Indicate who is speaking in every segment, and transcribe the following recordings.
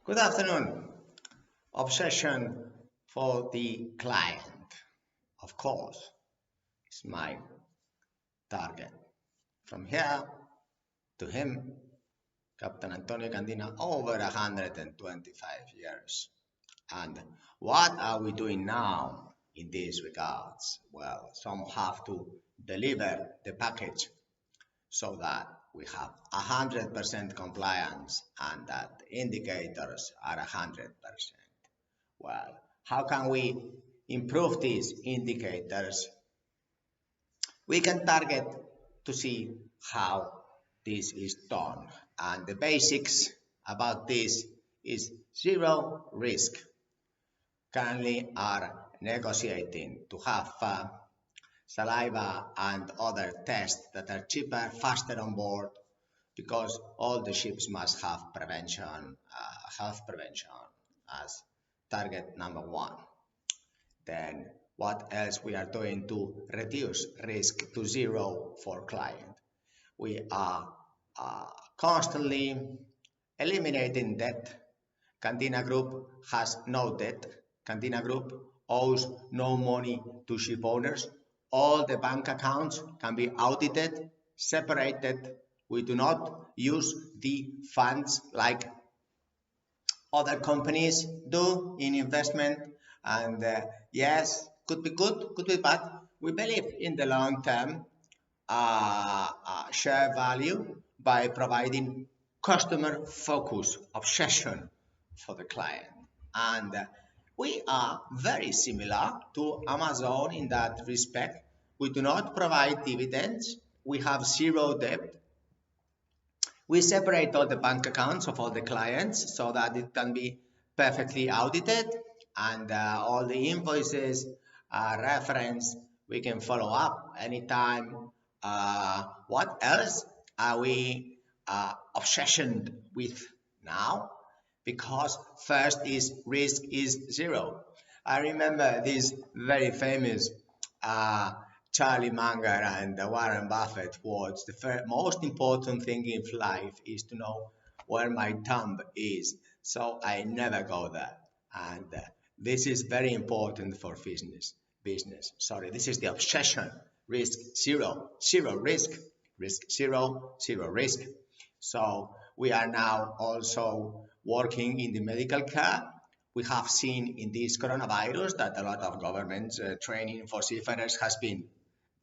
Speaker 1: Good afternoon. Obsession for the client, of course, is my target. From here to him, Captain Antonio Candina, over 125 years. And what are we doing now in these regards? Well, some have to deliver the package so that we have 100% compliance and that the indicators are 100%. Well, how can we improve these indicators? We can target to see how this is done. And the basics about this is zero risk. Currently are negotiating to have saliva and other tests that are cheaper, faster on board, because all the ships must have prevention, health prevention as target number one. Then what else we are doing to reduce risk to zero for client? We are constantly eliminating debt. Candina Group has no debt. Candina Group owes no money to ship owners. All the bank accounts can be audited, separated. We do not use the funds like other companies do in investment. And yes, could be good, could be bad. We believe in the long-term share value by providing customer focus, obsession for the client. And we are very similar to Amazon in that respect. We do not provide dividends. We have zero debt. We separate all the bank accounts of all the clients so that it can be perfectly audited, and all the invoices are referenced. We can follow up anytime. What else are we obsessioned with now? Because first is risk is zero. I remember this very famous Charlie Munger and Warren Buffett quotes: the most important thing in life is to know where my thumb is. So I never go there. And this is very important for business. Sorry, this is the obsession. Risk zero, zero risk. Risk zero, zero risk. So we are now also working in the medical care. We have seen in this coronavirus that a lot of government training for seafarers has been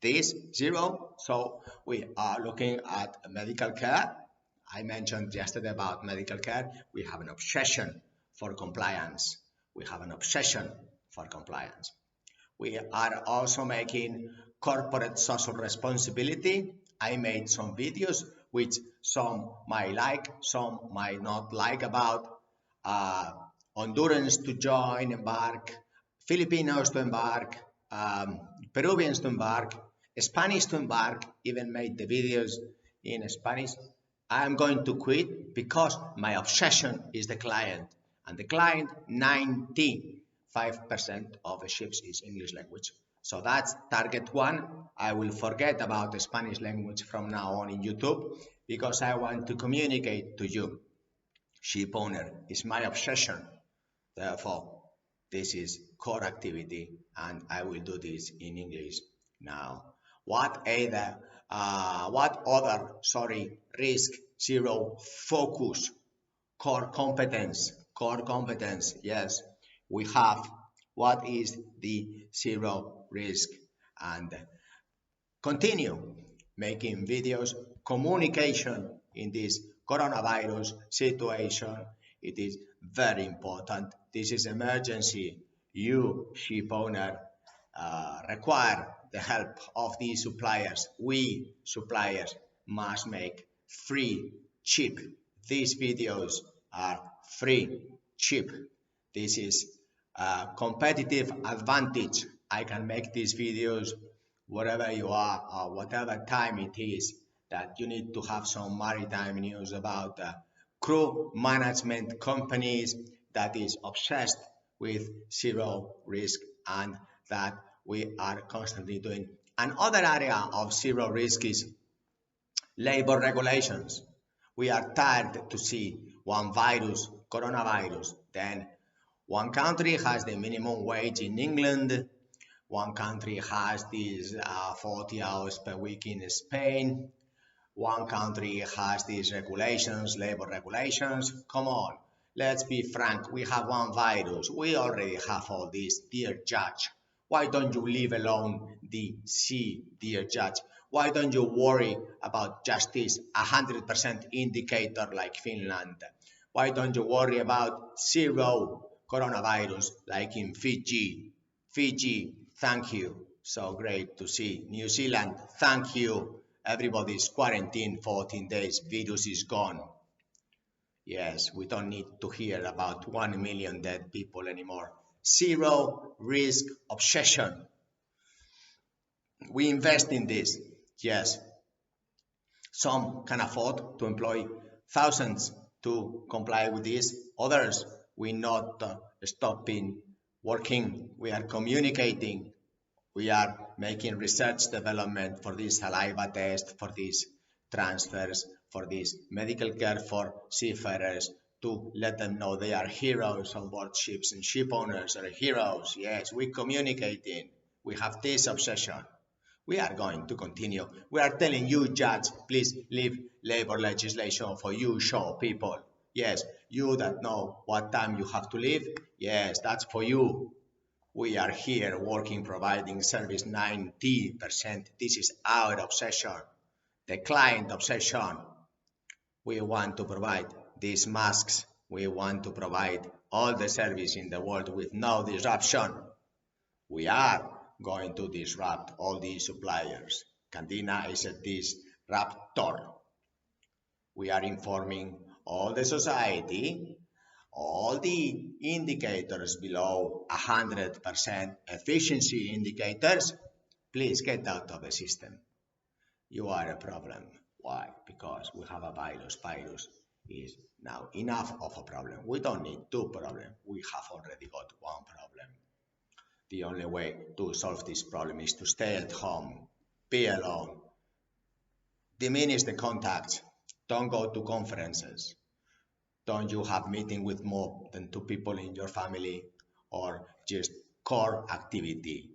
Speaker 1: this zero. So we are looking at medical care. I mentioned yesterday about medical care. We have an obsession for compliance. We have an obsession for compliance. We are also making corporate social responsibility. I made some videos which some might like, some might not like, about Hondurans to join, embark, Filipinos to embark, Peruvians to embark, Spanish to embark, even made the videos in Spanish. I'm going to quit because my obsession is the client. And the client, 95% of the ships is English language. So that's target one. I will forget about the Spanish language from now on in YouTube because I want to communicate to you. Ship owner is my obsession. Therefore, this is core activity, and I will do this in English now. What other risk zero focus core competence? Yes, we have. What is the zero risk? And continue making videos. Communication in this coronavirus situation, it is very important. This is emergency. You, ship owner, require the help of these suppliers. We, suppliers, must make free, cheap. These videos are free, cheap. This is a competitive advantage. I can make these videos wherever you are or whatever time it is that you need to have some maritime news about crew management companies that is obsessed with zero risk, and that we are constantly doing. Another area of zero risk is labor regulations. We are tired to see one virus coronavirus. Then one country has the minimum wage in England. One country has these 40 hours per week in Spain. One country has these regulations, labor regulations. Come on, let's be frank. We have one virus. We already have all this, dear judge. Why don't you leave alone the sea, dear judge? Why don't you worry about justice, 100% indicator like Finland? Why don't you worry about zero coronavirus like in Fiji? Fiji, thank you. So great to see. New Zealand, thank you. Everybody's quarantined 14 days. Virus is gone. Yes, we don't need to hear about 1 million dead people anymore. Zero risk obsession. We invest in this. Yes. Some can afford to employ thousands to comply with this. Others, we're not stopping working. We are communicating. We are making research development for this saliva test, for these transfers, for this medical care for seafarers, to let them know they are heroes on board ships, and ship owners are heroes. Yes, we're communicating. We have this obsession. We are going to continue. We are telling you, judge, please leave labor legislation for you show people. Yes, you that know what time you have to leave. Yes, that's for you. We are here working, providing service 90%. This is our obsession, the client obsession. We want to provide these masks. We want to provide all the service in the world with no disruption. We are going to disrupt all these suppliers. Candina is a disruptor. We are informing all the society, all the indicators below 100% efficiency indicators. Please get out of the system. You are a problem. Why? Because we have a virus. Virus is now enough of a problem. We don't need two problems. We have already got one problem. The only way to solve this problem is to stay at home, be alone, diminish the contacts, don't go to conferences, don't you have meeting with more than 2 people in your family, or just core activity.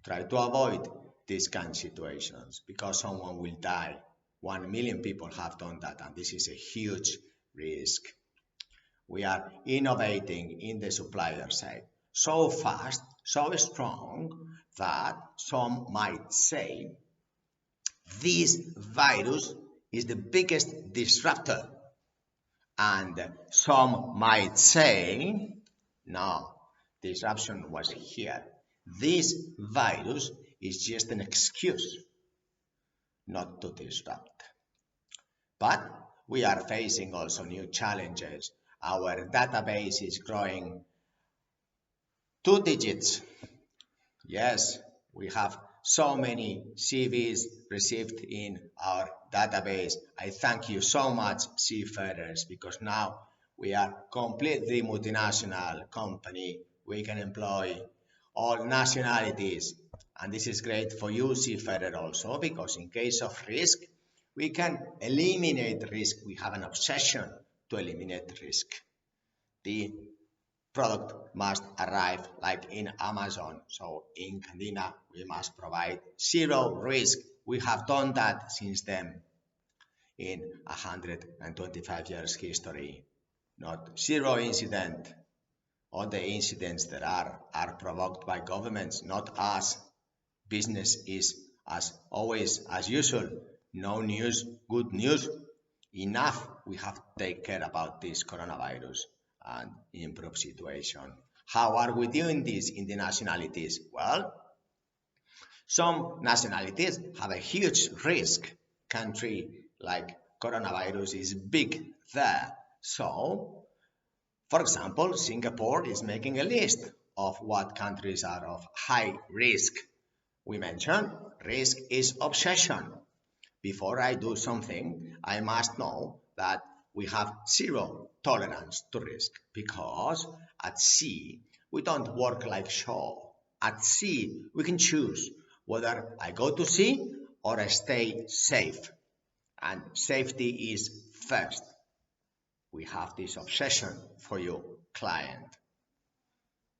Speaker 1: Try to avoid these kind of situations because someone will die. 1 million people have done that, and this is a huge risk. We are innovating in the supplier side so fast, so strong, that some might say this virus is the biggest disruptor. And some might say, no, disruption was here. This virus is just an excuse not to disrupt. But we are facing also new challenges. Our database is growing 2 digits. Yes, we have so many CVs received in our database. I thank you so much, seafarers, because now we are completely multinational company. We can employ all nationalities. And this is great for you, seafarer, also, because in case of risk, we can eliminate risk. We have an obsession to eliminate risk. The product must arrive like in Amazon. So in Candina, we must provide zero risk. We have done that since then in 125 years history. Not zero incident. All the incidents that are provoked by governments, not us. Business is as always, as usual. No news, good news. Enough. We have to take care about this coronavirus and improve situation. How are we doing this in the nationalities? Well, some nationalities have a huge risk. Country like coronavirus is big there. So, for example, Singapore is making a list of what countries are of high risk. We mentioned risk is obsession. Before I do something, I must know that we have zero tolerance to risk, because at sea, we don't work like shore. At sea, we can choose whether I go to sea or I stay safe. And safety is first. we have this obsession for you, client.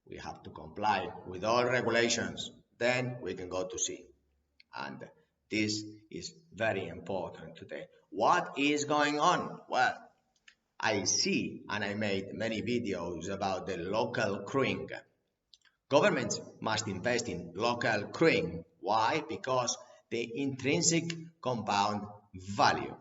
Speaker 1: We have to comply with all regulations. Then we can go to sea. And this is very important today. What is going on? Well, I see and I made many videos about the local crewing. Governments must invest in local crewing. Why? Because the intrinsic compound value.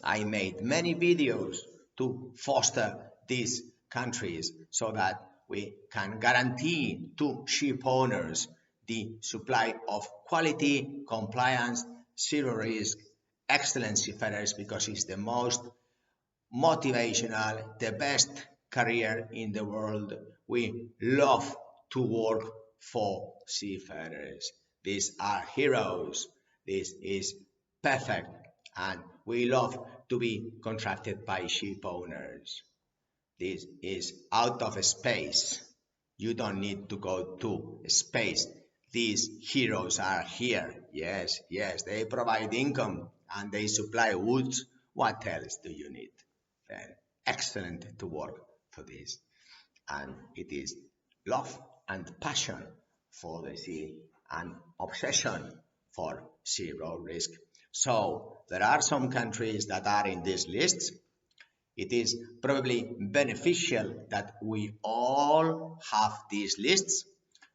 Speaker 1: I made many videos to foster these countries so that we can guarantee to ship owners the supply of quality, compliance, zero risk, excellent seafarers because it's the most motivational, the best career in the world. We love to work for seafarers. These are heroes. This is perfect. And we love to be contracted by ship owners. This is out of space. You don't need to go to space. These heroes are here. Yes, yes, they provide income and they supply woods. What else do you need? Excellent to work for this. And it is love and passion for the sea and obsession for zero risk. So there are some countries that are in this list. It is probably beneficial that we all have these lists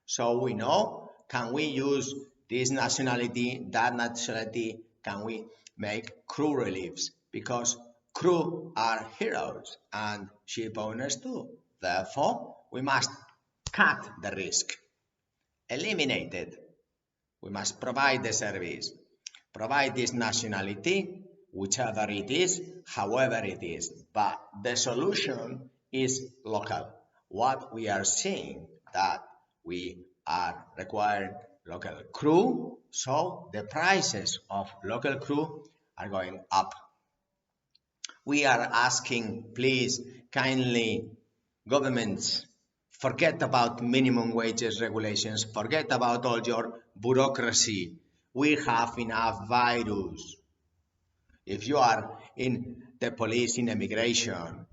Speaker 1: so we know, can we use this nationality, that nationality, can we make crew reliefs? Because crew are heroes and ship owners too. Therefore, we must cut the risk, eliminate it. We must provide the service, provide this nationality, whichever it is, however it is. But the solution is local. What we are seeing that we are requiring local crew, so the prices of local crew are going up. We are asking, please, kindly, governments, forget about minimum wages regulations, forget about all your bureaucracy. We have enough virus. If you are in the police in immigration,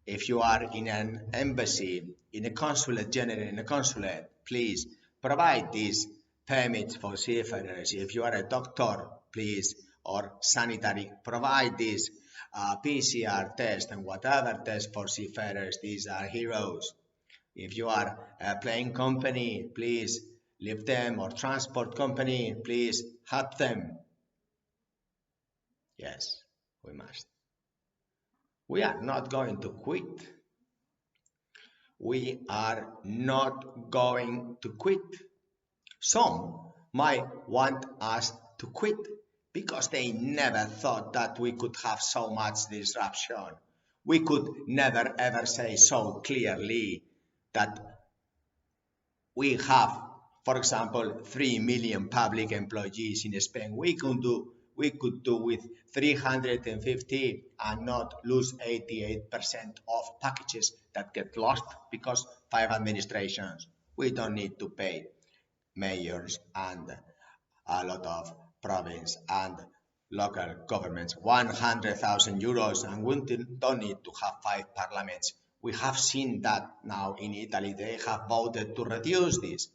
Speaker 1: if you are in an embassy, in a consulate general, in a consulate, please provide these permits for seafarers. If you are a doctor, please, or sanitary, provide this PCR test and whatever test for seafarers. These are heroes. If you are a plane company, please leave them, or transport company, please help them. Yes, we must. We are not going to quit. We are not going to quit. Some might want us to quit because they never thought that we could have so much disruption. We could never ever say so clearly that we have, for example, 3 million public employees in Spain. We could do with 350 and not lose 88% of packages that get lost because 5 administrations. We don't need to pay mayors and a lot of province and local governments 100,000 euros, and we don't need to have 5 parliaments. We have seen that now in Italy. They have voted to reduce this.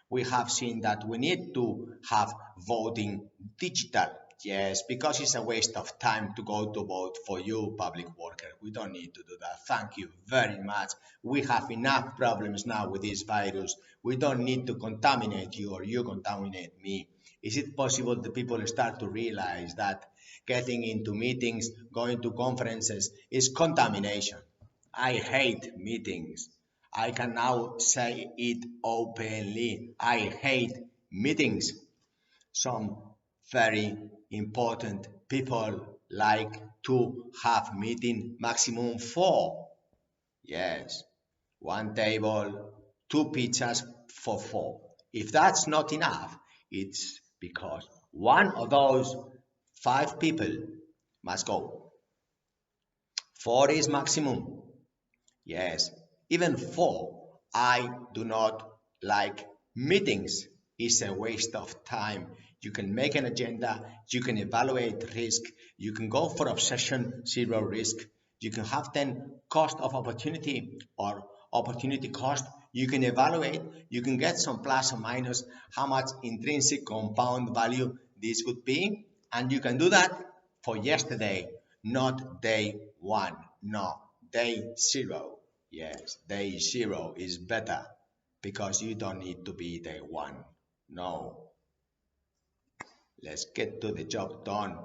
Speaker 1: We have seen that we need to have voting digital. Yes, because it's a waste of time to go to vote for you, public worker. We don't need to do that. Thank you very much. We have enough problems now with this virus. We don't need to contaminate you or you contaminate me. Is it possible that people start to realize that getting into meetings, going to conferences is contamination? I hate meetings. I can now say it openly. I hate meetings. Some very important people like to have meeting maximum 4. Yes, 1 table, 2 pizzas for 4. If that's not enough, it's because one of those 5 people must go. 4 is maximum. Yes, even 4. I do not like meetings. It's a waste of time. You can make an agenda, you can evaluate risk, you can go for obsession, zero risk, You can have then cost of opportunity or opportunity cost. You can evaluate, you can get some plus or minus how much intrinsic compound value this would be, and you can do that for yesterday, not day one, no, day zero. Yes, day zero is better because you don't need to be day one. No, let's get to the job done.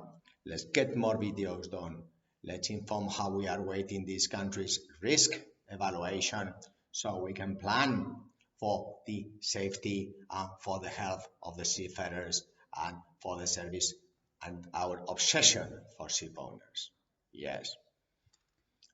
Speaker 1: Let's get more videos done. Let's inform how we are weighting these countries' risk evaluation so we can plan for the safety and for the health of the seafarers and for the service and our obsession for ship owners. Yes,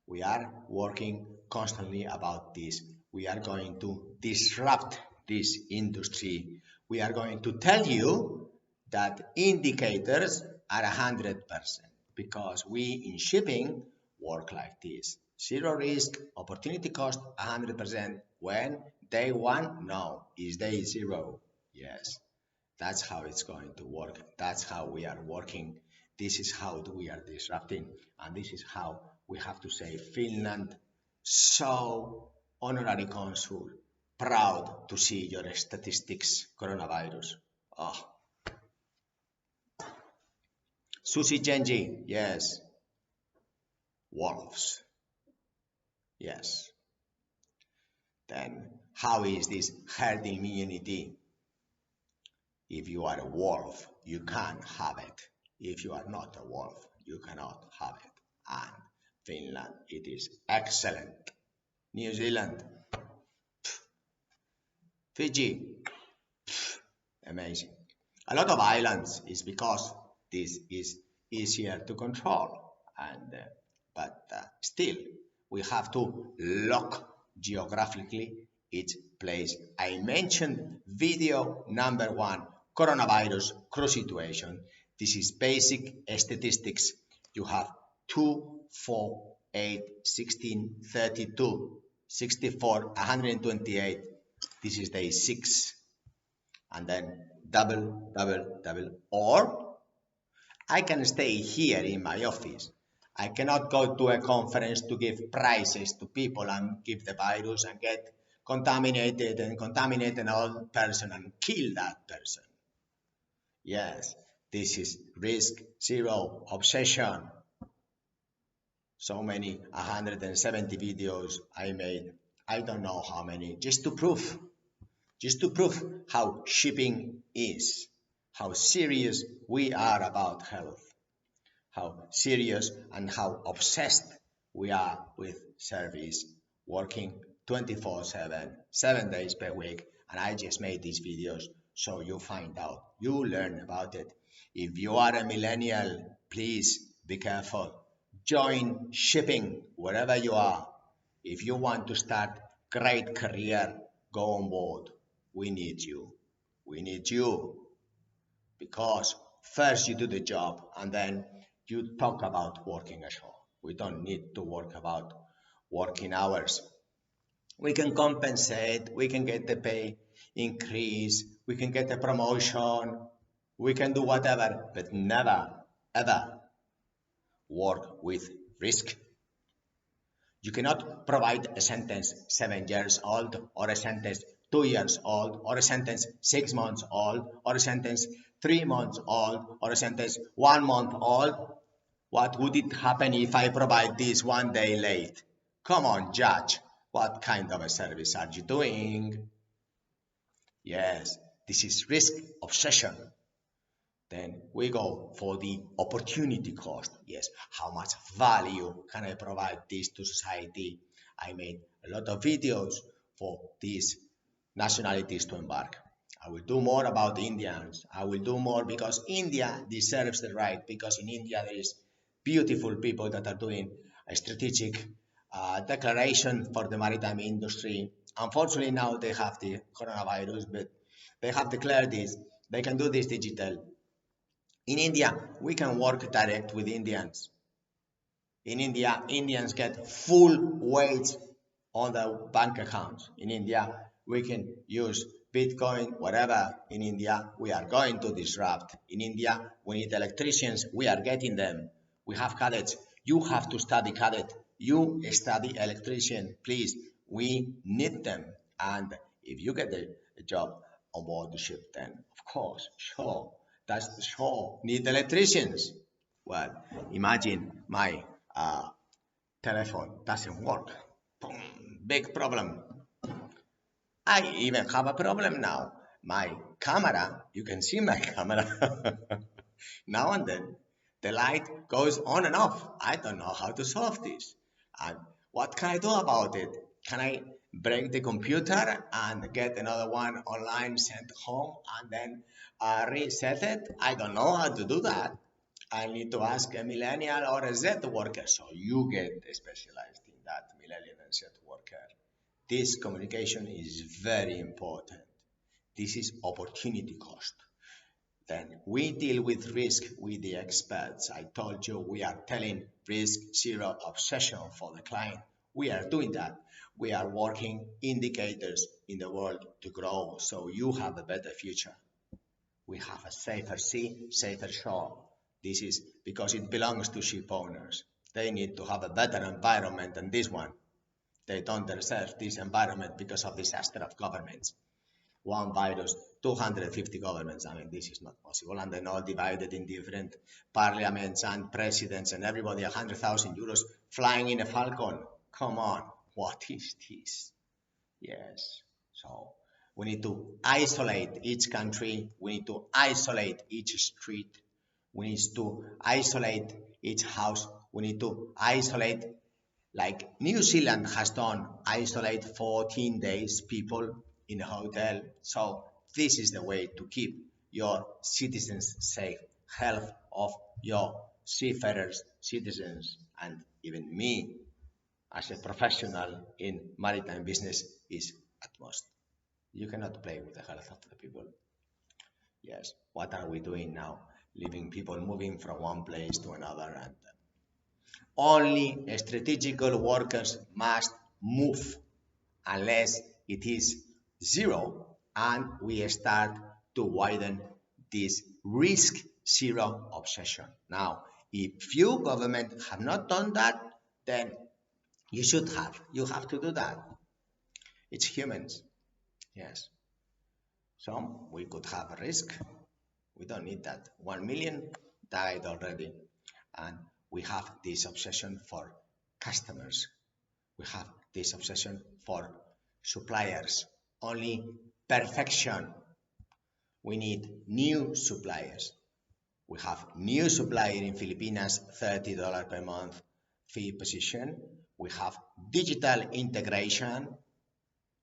Speaker 1: we are working constantly about this. We are going to disrupt this industry. We are going to tell you that indicators are 100% because we in shipping work like this. Zero risk, opportunity cost 100%. When? Day one? No, is day zero. Yes, that's how it's going to work. That's how we are working. This is how we are disrupting. And this is how we have to say Finland, so honorary consul, proud to see your statistics, coronavirus. Oh. Susi Genji, yes. Wolves, yes. Then how is this herd immunity? If you are a wolf, you can have it. If you are not a wolf, you cannot have it. And Finland, it is excellent. New Zealand, Fiji, amazing. A lot of islands is because this is easier to control, and but still we have to lock geographically each place. I mentioned video number one, coronavirus cruise situation. This is basic statistics. You have 2, 4, 8, 16, 32, 64, 128. This is day 6. And then double, double, double. Or I can stay here in my office. I cannot go to a conference to give prizes to people and give the virus and get contaminated and contaminate another person and kill that person. Yes, this is risk zero obsession. So many 170 videos I made. I don't know how many, just to prove how shipping is, how serious we are about health, how serious and how obsessed we are with service, working 24/7, 7 days per week. And I just made these videos so you find out, you learn about it. If you are a millennial, please be careful. Join shipping wherever you are. If you want to start great career, go on board. We need you. We need you. Because first you do the job and then you talk about working ashore. We don't need to work about working hours. We can compensate, we can get the pay increase, we can get a promotion, we can do whatever, but never, ever work with risk. You cannot provide a sentence 7 years old or a sentence 2 years old or a sentence 6 months old or a sentence 3 months old or a sentence 1 month old. What would it happen if I provide this 1 day late? Come on, judge. What kind of a service are you doing? Yes, this is risk obsession. Then we go for the opportunity cost. Yes, how much value can I provide this to society? I made a lot of videos for these nationalities to embark. I will do more about Indians. I will do more because India deserves the right, because in India there is beautiful people that are doing a strategic declaration for the maritime industry. Unfortunately, now they have the coronavirus, but they have declared this. They can do this digital. In India, we can work direct with Indians. In India, Indians get full weight on the bank accounts. In India, we can use Bitcoin, whatever. In India, we are going to disrupt. In India, we need electricians. We are getting them. We have cadets. You have to study cadet you study electrician, please, we need them. And if you get a job on board the ship, then of course, sure, that's the shore need electricians. Well, imagine my telephone doesn't work. Boom, big problem. I even have a problem now. My camera, you can see my camera. Now and then, the light goes on and off. I don't know how to solve this. And what can I do about it? Can I break the computer and get another one online sent home and then reset it? I don't know how to do that. I need to ask a millennial or a Z worker. So you get specialized in that millennial and Z worker. This communication is very important. This is opportunity cost. Then we deal with risk with the experts. I told you we are telling risk zero obsession for the client. We are doing that. We are working indicators in the world to grow so you have a better future. We have a safer sea, safer shore. This is because it belongs to ship owners. They need to have a better environment than this one. They don't deserve this environment because of disaster of governments. One virus, 250 governments. I mean, this is not possible. And then all divided in different parliaments and presidents and everybody 100,000 euros flying in a Falcon. Come on, what is this? Yes. So we need to isolate each country. We need to isolate each street. We need to isolate each house. We need to isolate, like New Zealand has done, isolate 14 days people in a hotel. So this is the way to keep your citizens safe, health of your seafarers, citizens, and even me as a professional in maritime business is utmost. You cannot play with the health of the people. Yes, what are we doing now? Leaving people moving from one place to another, and only strategical workers must move unless it is zero, and we start to widen this risk zero obsession. Now, if you government have not done that, then you should have. You have to do that. It's humans. Yes. So we could have a risk. We don't need that. 1 million died already. And we have this obsession for customers. We have this obsession for suppliers. Only perfection. We need new suppliers. We have new supplier in Filipinas, $30 per month fee position. We have digital integration.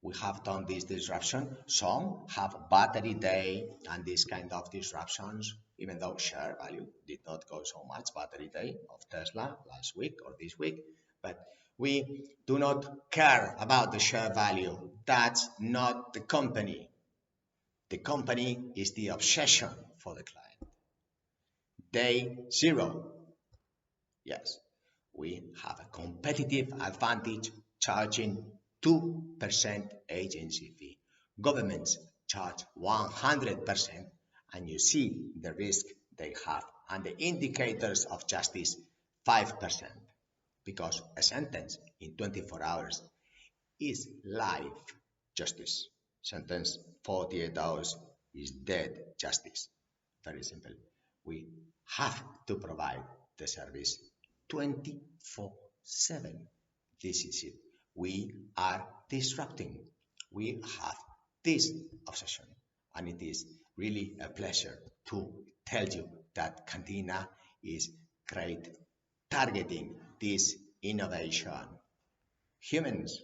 Speaker 1: We have done this disruption. Some have battery day and these kind of disruptions, even though share value did not go so much, battery day of Tesla last week or this week. But we do not care about the share value. That's not the company. The company is the obsession for the client. Day zero. Yes, we have a competitive advantage charging 2% agency fee. Governments charge 100%, and you see the risk they have. And the indicators of justice, 5%. Because a sentence in 24 hours is life justice. Sentence 48 hours is dead justice. Very simple. We have to provide the service 24/7. This is it. We are disrupting. We have this obsession. And it is really a pleasure to tell you that Candina is great targeting this innovation. Humans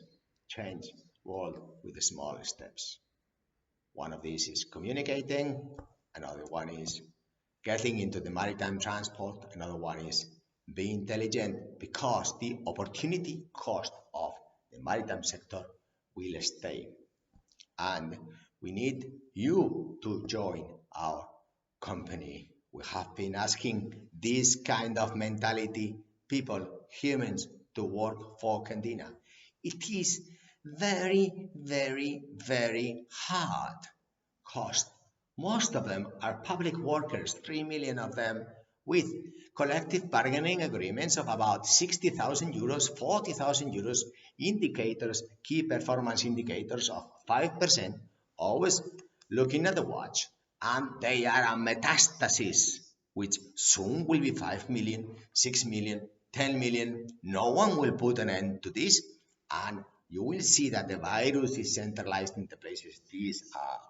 Speaker 1: change world with the small steps. One of these is communicating, another one is getting into the maritime transport, another one is be intelligent, because the opportunity cost of the maritime sector will stay. And we need you to join our company. We have been asking this kind of mentality, people, humans, to work for Candina. It is very, very, very hard cost. Most of them are public workers, 3 million of them with collective bargaining agreements of about 60,000 euros, 40,000 euros, indicators, key performance indicators of 5%, always looking at the watch, and they are a metastasis, which soon will be 5 million, 6 million, 10 million. No one will put an end to this, and you will see that the virus is centralized in the places these are.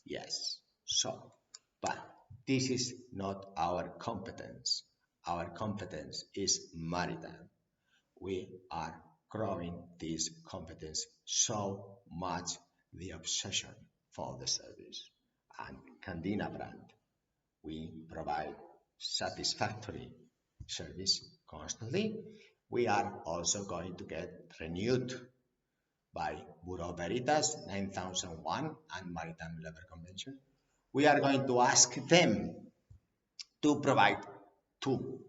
Speaker 1: Yes. So, but this is not our competence. Our competence is maritime. We are growing this competence so much, the obsession for the service. And Candina brand, we provide satisfactory service constantly. We are also going to get renewed by Bureau Veritas 9001 and Maritime Labour Convention. We are going to ask them to provide to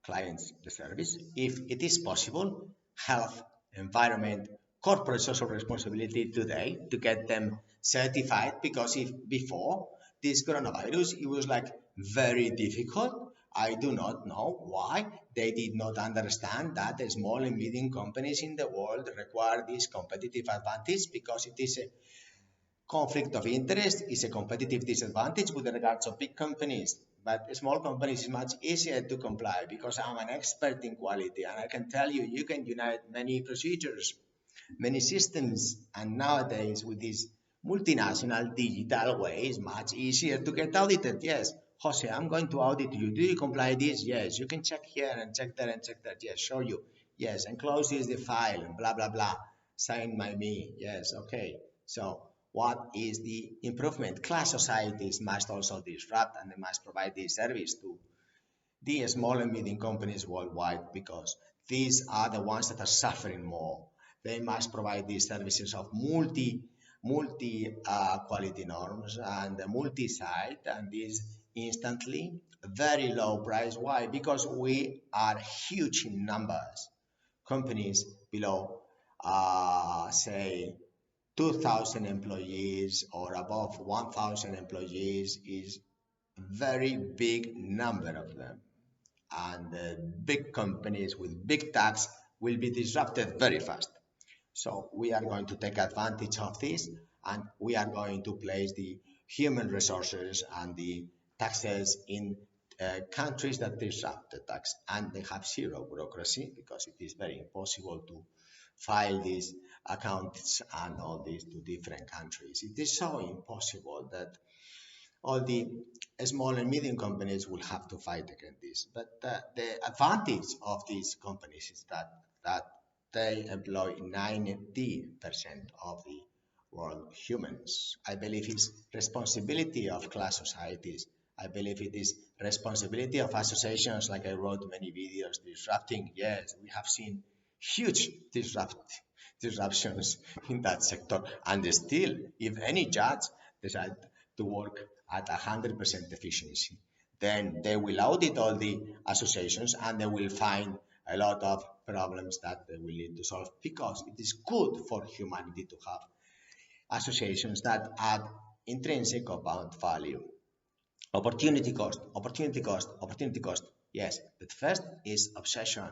Speaker 1: clients the service, if it is possible, health, environment, corporate social responsibility today to get them certified, because if before this coronavirus, it was like very difficult. I do not know why they did not understand that the small and medium companies in the world require this competitive advantage, because it is a conflict of interest, is a competitive disadvantage with regards to big companies. But small companies is much easier to comply, because I'm an expert in quality, and I can tell you, you can unite many procedures, many systems, and nowadays with this multinational digital way, it's much easier to get audited. Yes, Jose, I'm going to audit you. Do you comply this? Yes, you can check here and check there and check that. Yes, show you. Yes, and close is the file and blah, blah, blah. Signed by me. Yes, okay. So what is the improvement? Class societies must also disrupt, and they must provide this service to the small and medium companies worldwide, because these are the ones that are suffering more. They must provide these services of multi quality norms and multi-site, and this instantly very low price. Why? Because we are huge in numbers. Companies below say 2,000 employees or above 1,000 employees is a very big number of them, and the big companies with big tax will be disrupted very fast. So we are going to take advantage of this, and we are going to place the human resources and the taxes in countries that disrupt the tax, and they have zero bureaucracy, because it is very impossible to file these accounts and all these to different countries. It is so impossible that all the small and medium companies will have to fight against this. But the advantage of these companies is that they employ 90% of the world humans. I believe it's responsibility of class societies. I believe it is responsibility of associations, like I wrote many videos disrupting. Yes, we have seen huge disruptions in that sector. And still, if any judge decide to work at 100% efficiency, then they will audit all the associations, and they will find a lot of problems that they will need to solve, because it is good for humanity to have associations that add intrinsic compound value. Opportunity cost, opportunity cost, opportunity cost. Yes, but first is obsession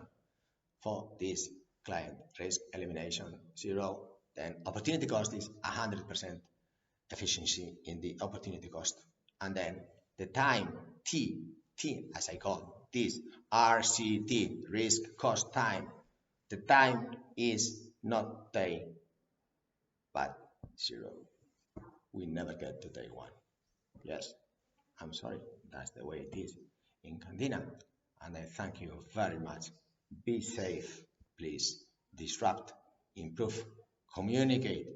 Speaker 1: for this client, risk elimination, zero. Then opportunity cost is 100% efficiency in the opportunity cost. And then the time, T as I call this, RCT, risk cost time. The time is not day, but zero. We never get to day one. Yes, I'm sorry, that's the way it is in Candina. And I thank you very much. Be safe, please. Disrupt, improve, communicate.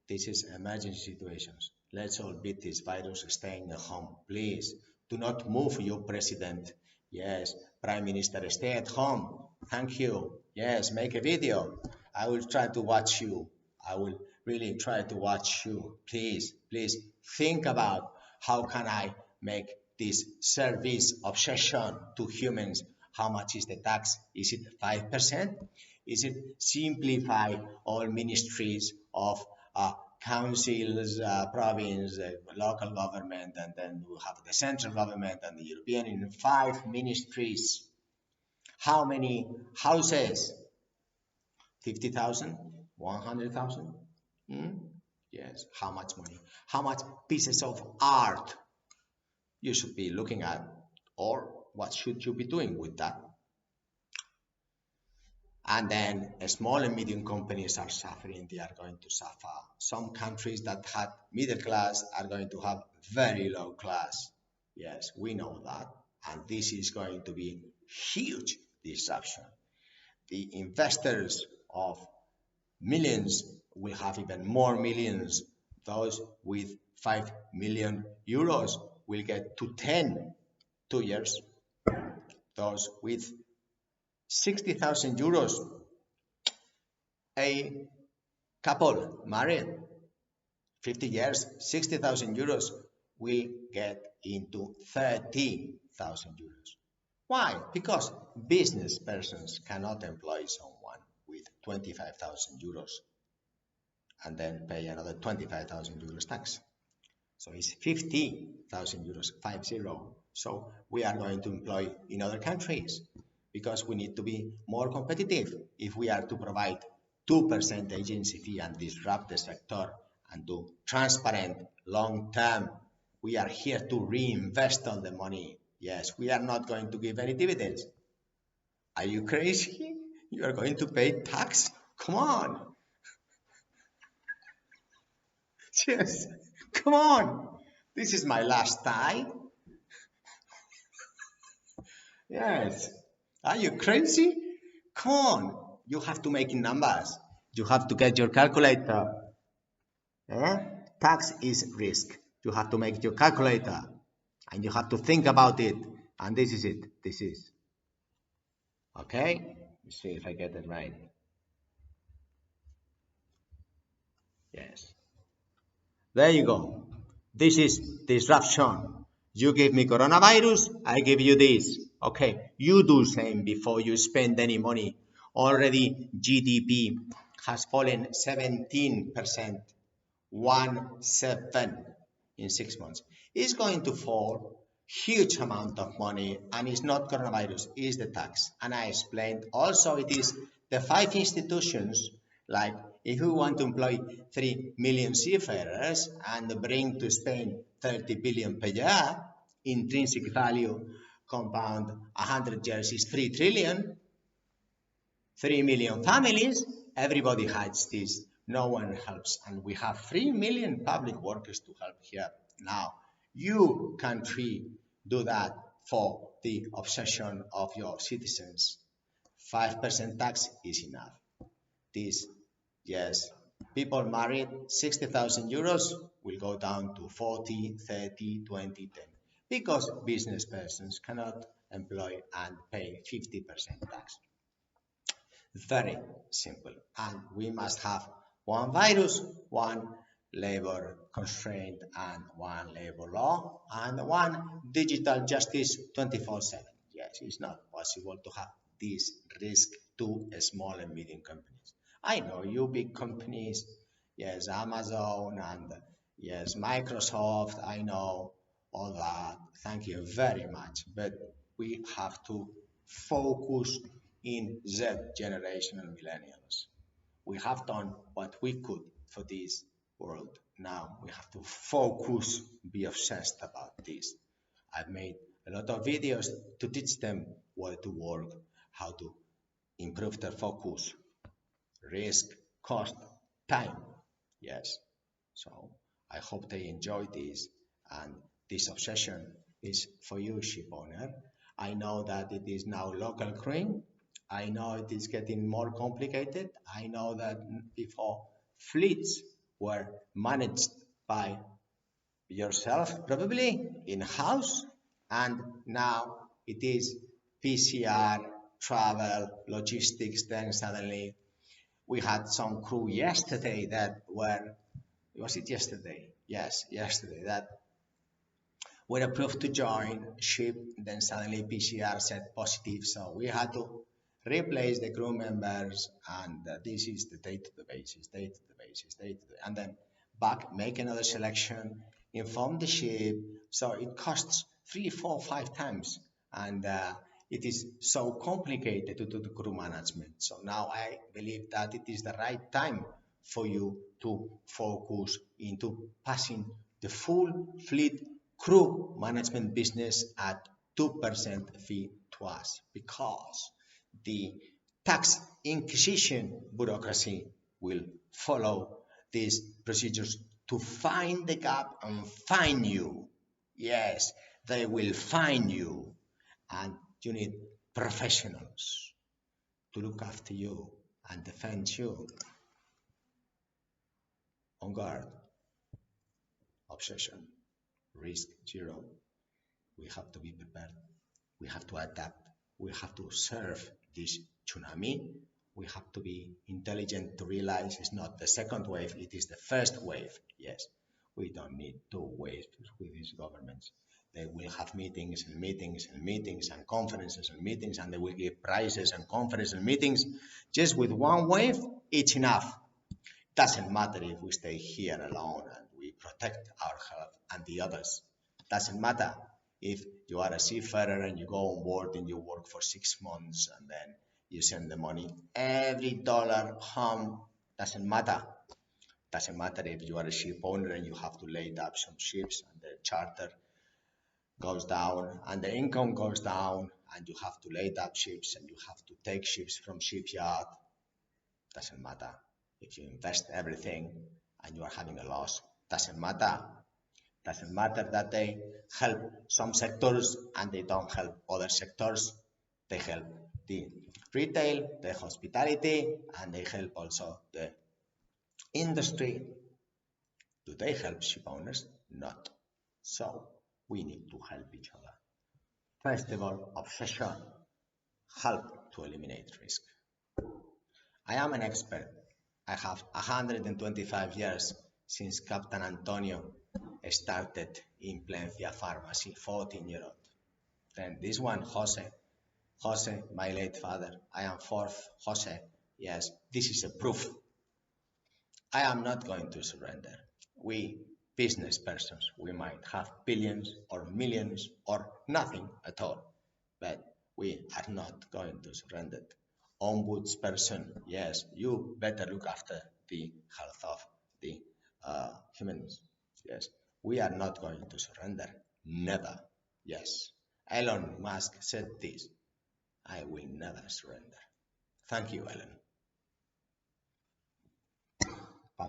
Speaker 1: This is emergency situations. Let's all beat this virus staying at home. Please do not move your president. Yes, Prime Minister, stay at home. Thank you. Yes, make a video. I will try to watch you. I will really try to watch you. Please think about how can I make this service obsession to humans. How much is the tax? Is it 5%? Is it simplify all ministries of councils, province, local government, and then we have the central government and the European in 5 ministries. How many houses? 50,000? 100,000? Hmm? Yes. How much money? How much pieces of art you should be looking at, or what should you be doing with that? And then small and medium companies are suffering. They are going to suffer. Some countries that had middle class are going to have very low class. Yes, we know that. And this is going to be huge disruption. The investors of millions will have even more millions. Those with 5 million euros will get to 10 2 years. Those with 60,000 euros, a couple married, 50 years, 60,000 euros will get into 30,000 euros. Why? Because business persons cannot employ someone with 25,000 euros and then pay another 25,000 euros tax. So it's 50,000 euros, 50. So we are going to employ in other countries because we need to be more competitive if we are to provide 2% agency fee and disrupt the sector and do transparent long term. We are here to reinvest all the money. Yes, we are not going to give any dividends. Are you crazy? You are going to pay tax? Come on. Yes, come on. This is my last time. Yes. Are you crazy? Come on. You have to make numbers. You have to get your calculator. Eh? Tax is risk. You have to make your calculator. And you have to think about it. And this is it. This is. Okay? Let's see if I get it right. Yes. There you go. This is disruption. You give me coronavirus, I give you this. Okay, you do same before you spend any money. Already GDP has fallen 17%, 17 in 6 months. It's going to fall huge amount of money, and it's not coronavirus, it's the tax. And I explained also it is the 5 institutions, like if we want to employ 3 million seafarers and bring to Spain 30 billion per year, intrinsic value compound 100 years is 3 trillion, 3 million families, everybody hides this, no one helps, and we have 3 million public workers to help here. Now, you country do that for the obsession of your citizens. 5% tax is enough. This, yes, people married 60,000 euros will go down to 40, 30, 20, 10, because business persons cannot employ and pay 50% tax. Very simple. And we must have one virus, one labor constraint, and one labor law, and one digital justice 24/7. Yes, it's not possible to have this risk to small and medium companies. I know you big companies, yes, Amazon and yes, Microsoft, I know all that. Thank you very much. But we have to focus in Z generation and millennials. We have done what we could for this world. Now we have to focus, be obsessed about this. I've made a lot of videos to teach them where to work, how to improve their focus, risk, cost, time. Yes. So I hope they enjoy this, and this obsession is for you, ship owner. I know that it is now local crewing. I know it is getting more complicated. I know that before fleets were managed by yourself, probably in-house, and now it is PCR, travel, logistics. Then suddenly we had some crew yesterday that were, was it yesterday? Yes, yesterday, that were approved to join ship, then suddenly PCR said positive, so we had to replace the crew members, and this is the day to the basis, and then back, make another selection, inform the ship. So it costs three, four, five times, and it is so complicated to do the crew management. So now I believe that it is the right time for you to focus into passing the full fleet crew management business at 2% fee to us, because the tax inquisition bureaucracy will follow these procedures to find the gap and fine you. Yes, they will fine you, and you need professionals to look after you and defend you. On guard, obsession, risk zero. We have to be prepared. We have to adapt. We have to serve this tsunami. We have to be intelligent to realize it's not the second wave, it is the first wave. Yes, we don't need two waves with these governments. They will have meetings and meetings and meetings and conferences and meetings, and they will give prizes and conferences and meetings. Just with one wave, it's enough. Doesn't matter if we stay here alone and we protect our health and the others. Doesn't matter if you are a seafarer and you go on board and you work for 6 months and then you send the money. Every dollar home. Doesn't matter. Doesn't matter if you are a ship owner and you have to lay up some ships and the charter goes down and the income goes down and you have to lay up ships and you have to take ships from shipyard. Doesn't matter. If you invest everything and you are having a loss, doesn't matter. Doesn't matter that they help some sectors and they don't help other sectors. They help the retail, the hospitality, and they help also the industry. Do they help ship owners? Not. So we need to help each other. First of all, obsession, help to eliminate risk. I am an expert. I have 125 years since Captain Antonio started in Plencia Pharmacy, 14-year-old. Then this one, Jose, my late father. I am fourth, Jose. Yes, this is a proof. I am not going to surrender. We business persons, we might have billions or millions or nothing at all, but we are not going to surrender. Ombudsperson, yes, you better look after the health of the humans. Yes, we are not going to surrender. Never. Yes. Elon Musk said this. I will never surrender. Thank you, Ellen. Bye.